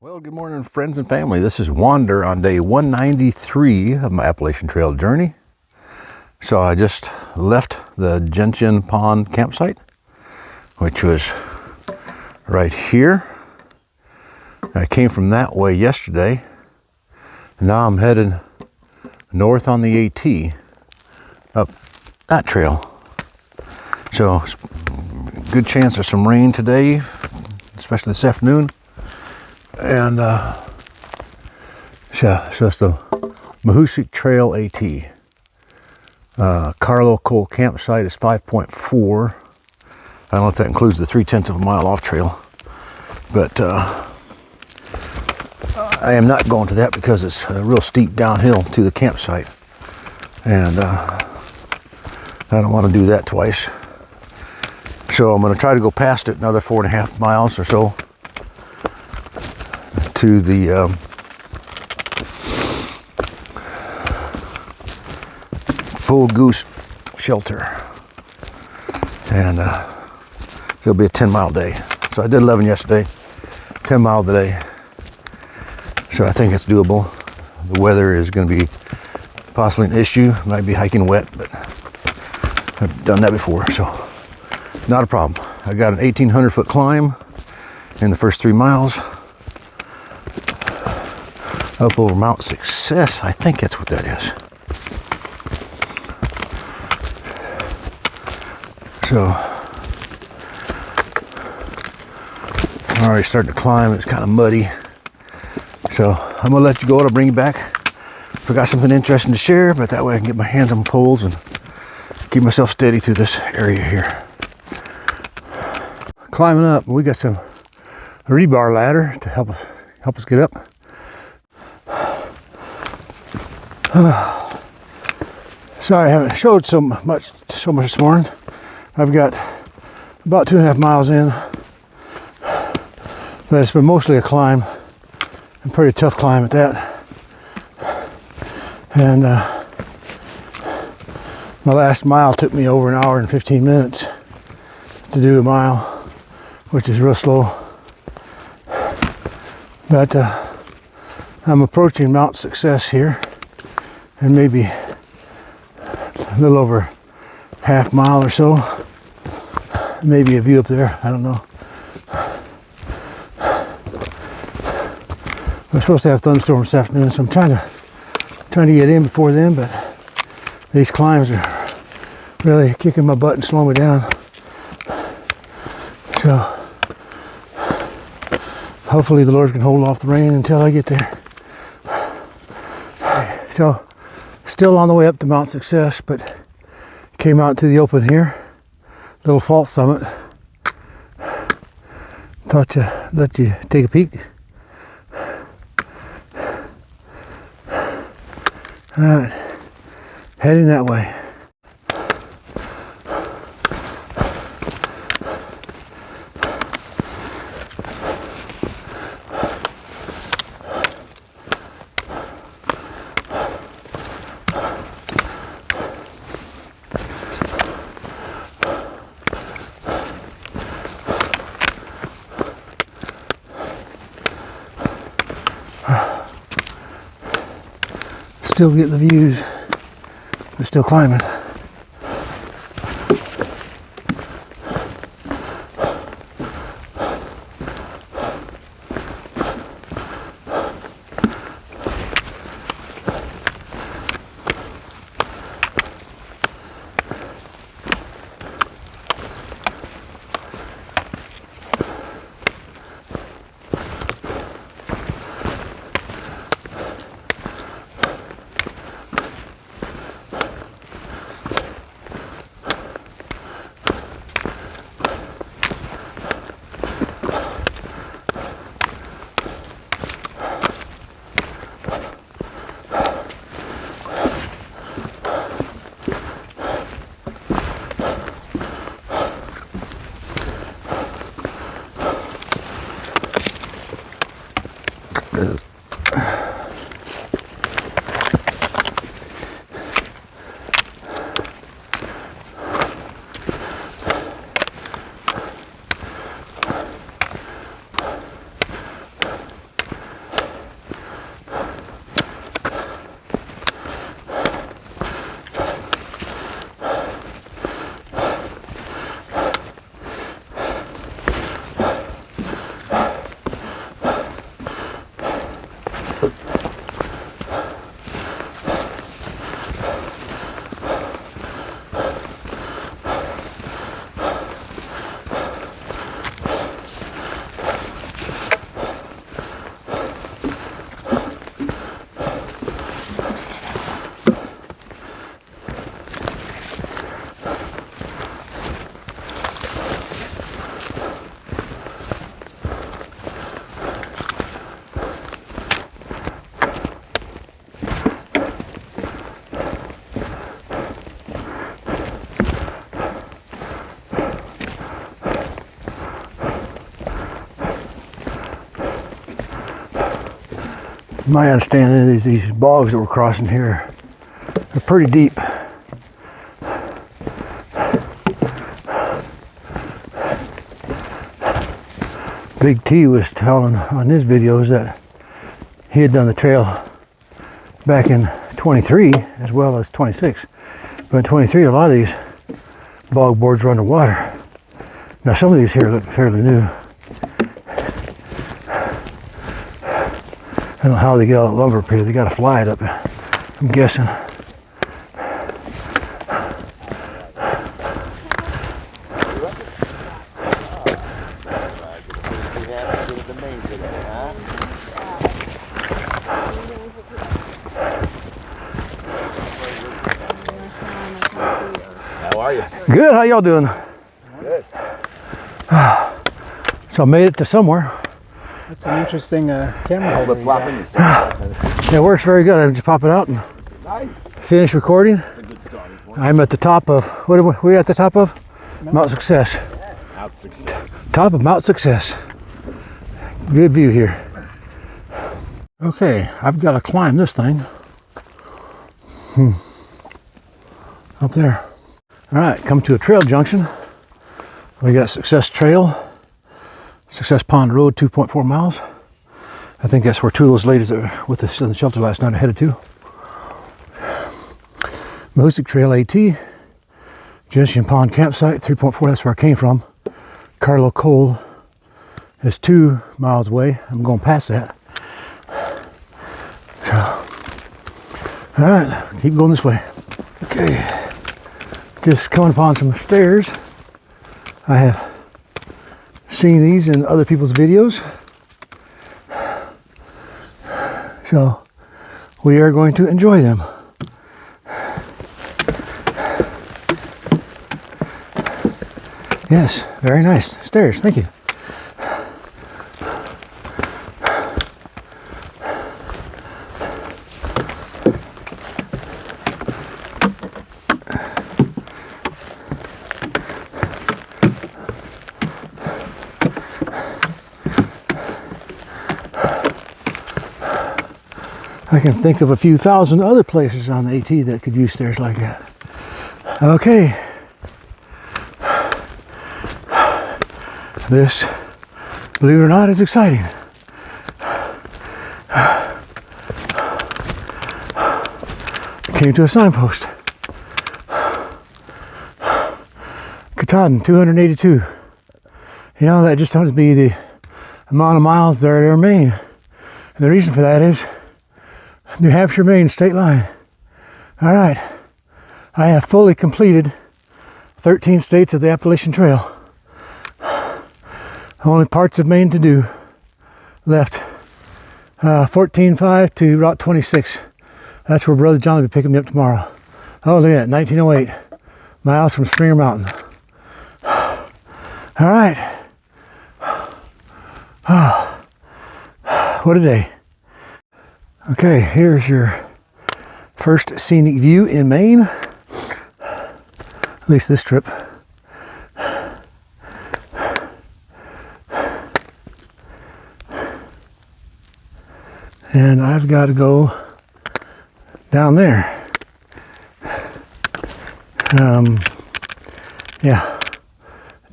Well, good morning, friends and family. This is Wander on day 193 of my Appalachian Trail journey. So I just left the Gentian Pond campsite, which was right here. I came from that way yesterday. Now I'm heading north on the AT up that trail. So good chance of some rain today, especially this afternoon. And so it's the Appalachian Trail AT. Car local campsite is 5.4. I don't know if that includes the 3/10 of a mile off trail, but I am not going to that because it's a real steep downhill to the campsite, and I don't want to do that twice. So I'm going to try to go past it another 4.5 miles or so to the Full Goose shelter, and it'll be a 10-mile day. So I did 11 yesterday, 10 mile today. So I think it's doable. The weather is going to be possibly an issue. Might be hiking wet, but I've done that before, so not a problem. I got an 1,800-foot climb in the first 3 miles. Up over Mount Success, I think that's what that is. So, I'm already starting to climb. It's kind of muddy. So, I'm gonna let you go. I'll bring you back. Forgot something interesting to share, but that way I can get my hands on poles and keep myself steady through this area here. Climbing up, we got some rebar ladder to help us get up. Sorry I haven't showed so much this morning. I've got about 2.5 miles in, but it's been mostly a climb, and pretty tough climb at that. And my last mile took me over 1 hour and 15 minutes to do a mile, which is real slow. But I'm approaching Mount Success here, and maybe a little over half mile or so. Maybe a view up there, I don't know. We're supposed to have thunderstorms this afternoon, so I'm trying to get in before then, but these climbs are really kicking my butt and slowing me down. So hopefully the Lord can hold off the rain until I get there. So still on the way up to Mount Success, but came out to the open here, little false summit. Thought to let you take a peek. All right, heading that way. Still get the views, but still climbing. My understanding is these bogs that we're crossing here are pretty deep. Big T was telling on his videos that he had done the trail back in 23 as well as 26. But in 23, a lot of these bog boards were underwater. Now some of these here look fairly new. I don't know how they get all that lumber up here. They got to fly it up, I'm guessing. How are you? Good, how y'all doing? Good. So I made it to somewhere. That's an interesting camera holder. The plopping is still It works very good. I just pop it out and nice. finish recording. That's a good starting point. I'm at the top of, what are we at the top of? Mount Success. Out success. Top of Mount Success. Good view here. Okay, I've got to climb this thing. Up there. All right, come to a trail junction. We got Success Trail, Success Pond Road, 2.4 miles. I think that's where two of those ladies that were with us in the shelter last night are headed to. Mahoosic Trail AT, Gentian Pond Campsite, 3.4, that's where I came from. Carlo Cole is 2 miles away. I'm going past that. So, all right, keep going this way. Okay, just coming upon some stairs. I have seen these in other people's videos. So we are going to enjoy them. Yes, very nice stairs, thank you. I can think of a few thousand other places on the AT that could use stairs like that. Okay. This, believe it or not, is exciting. Came to a signpost. Katahdin, 282. You know, that just happens to be the amount of miles that remain. And the reason for that is New Hampshire, Maine state line. All right, I have fully completed 13 states of the Appalachian Trail. Only parts of Maine to do left. 14.5 to Route 26. That's where Brother John will be picking me up tomorrow. Oh, look at that, 1908 miles from Springer Mountain. All right. What a day. Okay, here's your first scenic view in Maine, at least this trip. And I've got to go down there. Yeah,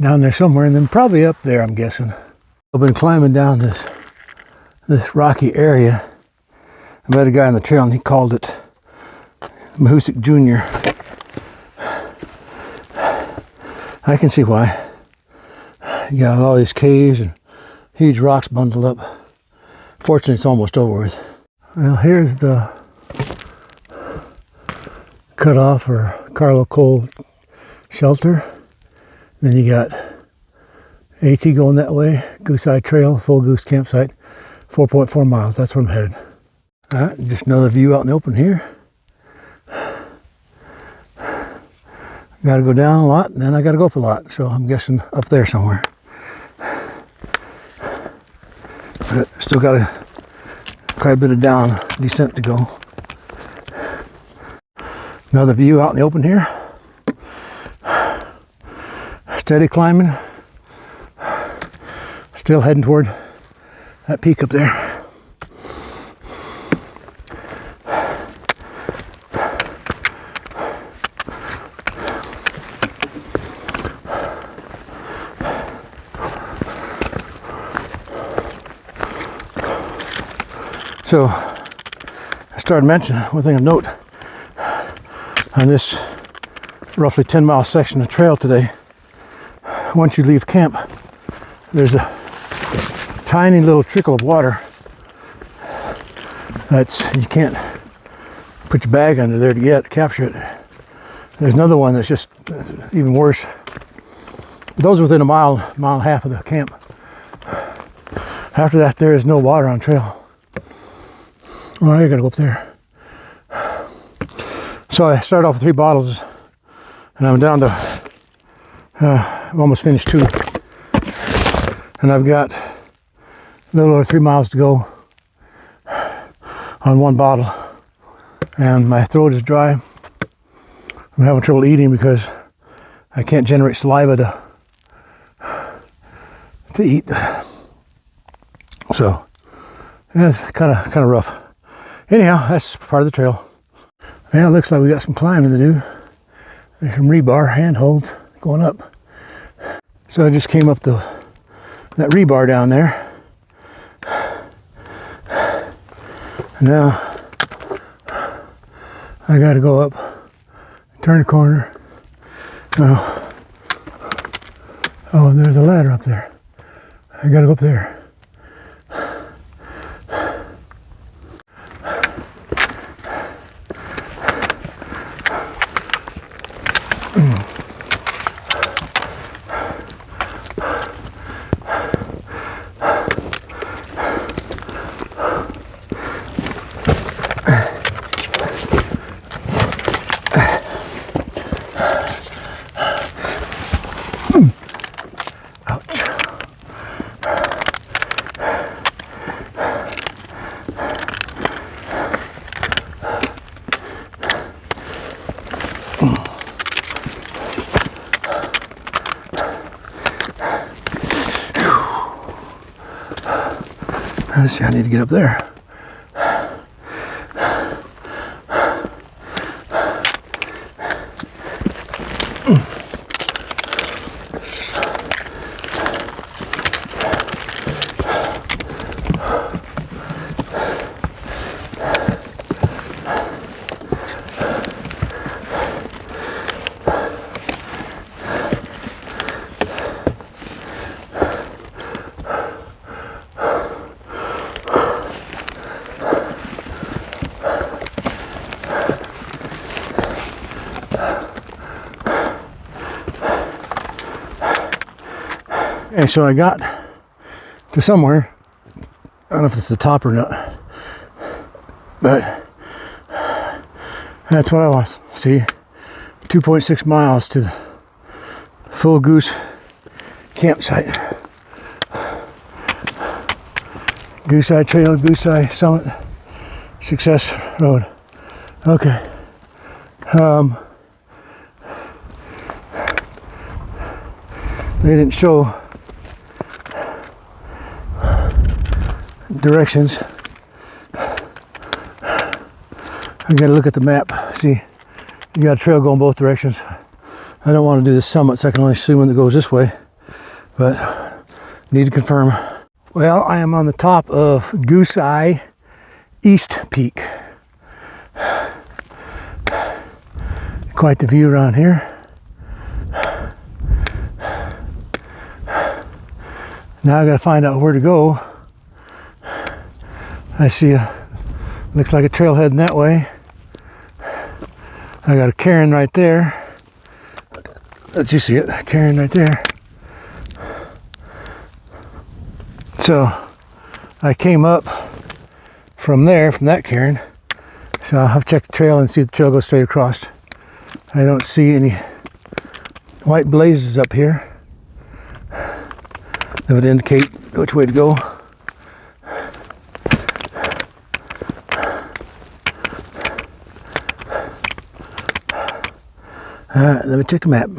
down there somewhere, and then probably up there, I'm guessing. I've been climbing down this rocky area. I met a guy on the trail and he called it Mahoosic Jr. I can see why. You got all these caves and huge rocks bundled up. Fortunately, it's almost over with. Well, here's the cutoff or Carlo Cole shelter. Then you got AT going that way, Goose Eye Trail, Full Goose Campsite, 4.4 miles. That's where I'm headed. All right, just another view out in the open here. Got to go down a lot, and then I got to go up a lot. So I'm guessing up there somewhere. But still got quite a bit of down descent to go. Another view out in the open here. Steady climbing. Still heading toward that peak up there. So I started mentioning one thing of note on this roughly 10-mile section of trail today. Once you leave camp, there's a tiny little trickle of water you can't put your bag under there to capture it. There's another one that's just even worse. Those are within a mile and a half of the camp. After that, there is no water on trail. Well, I gotta go up there. So I started off with 3 bottles, and I'm down to I've almost finished 2, and I've got a little over 3 miles to go on 1 bottle, and my throat is dry. I'm having trouble eating because I can't generate saliva to eat. So it's kind of rough. Anyhow, that's part of the trail. Yeah, it looks like we got some climbing to do. There's some rebar handholds going up. So I just came up that rebar down there. And now I got to go up, turn the corner. Oh, there's a ladder up there. I got to go up there. Let's see, I need to get up there. Okay, so I got to somewhere. I don't know if it's the top or not, but that's what I was. See, 2.6 miles to the Full Goose campsite. Goose Eye Trail, Goose Eye Summit, Success Road. Okay. They didn't show directions. I gotta look at the map. See, you got a trail going both directions. I don't want to do the summit, so I can only see one that goes this way, but need to confirm. Well, I am on the top of Goose Eye East Peak. Quite the view around here. Now I gotta find out where to go. I see looks like a trail heading that way. I got a cairn right there. Let you see it, a cairn right there. So I came up from there, from that cairn. So I'll have to check the trail and see if the trail goes straight across. I don't see any white blazes up here that would indicate which way to go. Alright, let me check the map.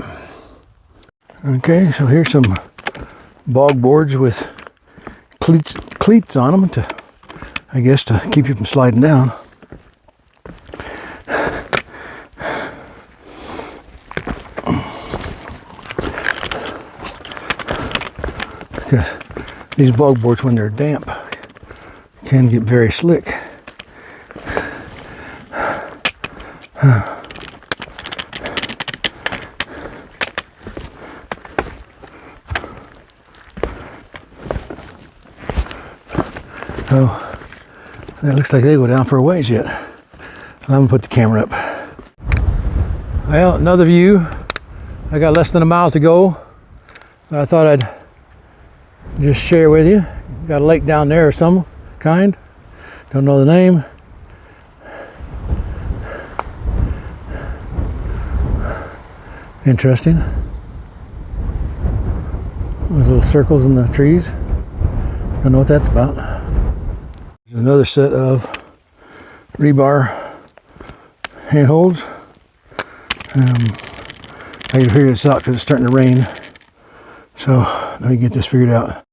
Okay, so here's some bog boards with cleats on them to, I guess, to keep you from sliding down. Because these bog boards, when they're damp, can get very slick. Oh, it looks like they go down for a ways yet. I'm gonna put the camera up. Well, another view. I got less than a mile to go, but I thought I'd just share with you. Got a lake down there of some kind. Don't know the name. Interesting. Those little circles in the trees. Don't know what that's about. There's another set of rebar handholds. I can figure this out because it's starting to rain. So let me get this figured out.